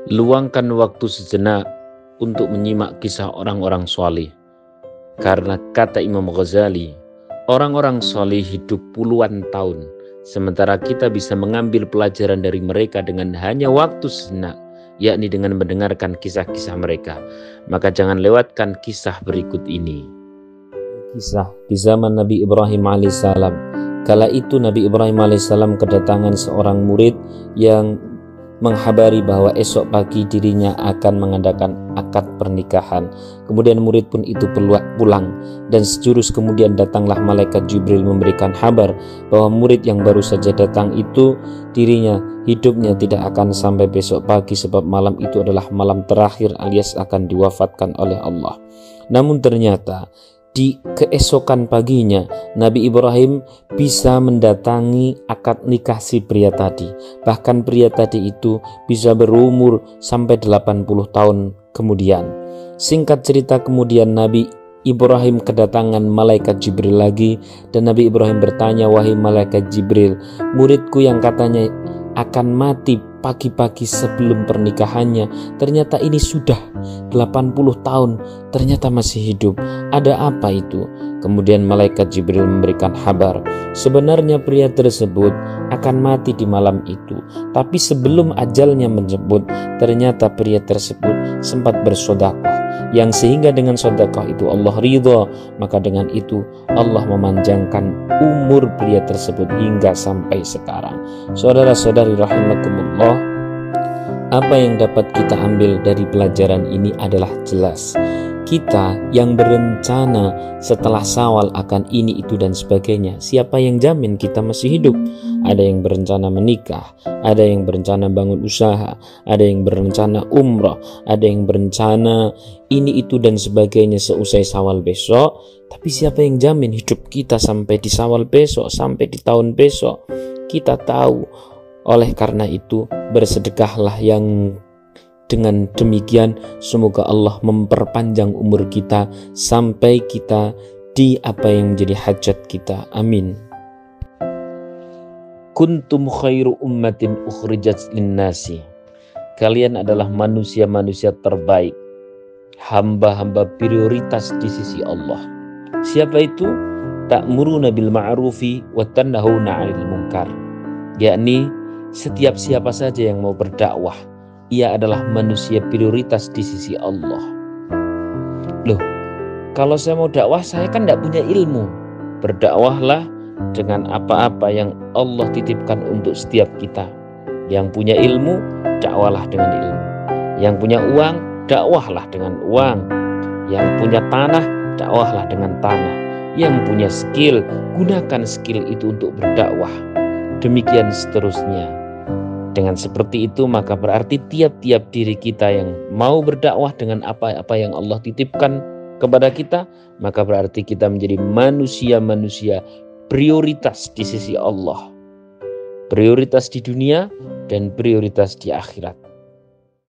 Luangkan waktu sejenak untuk menyimak kisah orang-orang soleh. Karena kata Imam Ghazali, orang-orang soleh hidup puluhan tahun, sementara kita bisa mengambil pelajaran dari mereka dengan hanya waktu sejenak, yakni dengan mendengarkan kisah-kisah mereka. Maka jangan lewatkan kisah berikut ini. Kisah di zaman Nabi Ibrahim alaihissalam. Kala itu Nabi Ibrahim alaihissalam kedatangan seorang murid yang menghabari bahwa esok pagi dirinya akan mengadakan akad pernikahan. Kemudian murid pun itu pulang, dan sejurus kemudian datanglah malaikat Jibril memberikan kabar bahwa murid yang baru saja datang itu dirinya hidupnya tidak akan sampai besok pagi, sebab malam itu adalah malam terakhir alias akan diwafatkan oleh Allah. Namun ternyata di keesokan paginya Nabi Ibrahim bisa mendatangi akad nikah si pria tadi. Bahkan pria tadi itu bisa berumur sampai 80 tahun kemudian. Singkat cerita, kemudian Nabi Ibrahim kedatangan malaikat Jibril lagi, dan Nabi Ibrahim bertanya, "Wahai malaikat Jibril, muridku yang katanya akan mati pagi-pagi sebelum pernikahannya, ternyata ini sudah 80 tahun, ternyata masih hidup. Ada apa itu?" Kemudian malaikat Jibril memberikan kabar, sebenarnya pria tersebut akan mati di malam itu, tapi sebelum ajalnya menjemput, ternyata pria tersebut sempat bersedekah, yang sehingga dengan sedekah itu Allah ridha. Maka dengan itu Allah memanjangkan umur pria tersebut hingga sampai sekarang. Saudara-saudari rahimakumullah, apa yang dapat kita ambil dari pelajaran ini adalah jelas. Kita yang berencana setelah Syawal akan ini, itu, dan sebagainya, siapa yang jamin kita masih hidup? Ada yang berencana menikah, ada yang berencana bangun usaha, ada yang berencana umrah, ada yang berencana ini, itu, dan sebagainya seusai Syawal besok. Tapi siapa yang jamin hidup kita sampai di Syawal besok, sampai di tahun besok? Kita tahu. Oleh karena itu, bersedekahlah, yang dengan demikian semoga Allah memperpanjang umur kita sampai kita di apa yang menjadi hajat kita. Amin. Kuntum khairu ummatin ukhrijat linnasi. Kalian adalah manusia-manusia terbaik, hamba-hamba prioritas di sisi Allah. Siapa itu? Ta'muruna bil ma'rufi wa tanhauna 'anil munkar. Yakni setiap siapa saja yang mau berdakwah, ia adalah manusia prioritas di sisi Allah. Loh, kalau saya mau dakwah, saya kan tidak punya ilmu. Berdakwahlah dengan apa-apa yang Allah titipkan untuk setiap kita. Yang punya ilmu, dakwahlah dengan ilmu. Yang punya uang, dakwahlah dengan uang. Yang punya tanah, dakwahlah dengan tanah. Yang punya skill, gunakan skill itu untuk berdakwah. Demikian seterusnya. Dengan seperti itu, maka berarti tiap-tiap diri kita yang mau berdakwah dengan apa-apa yang Allah titipkan kepada kita, maka berarti kita menjadi manusia-manusia prioritas di sisi Allah. Prioritas di dunia dan prioritas di akhirat.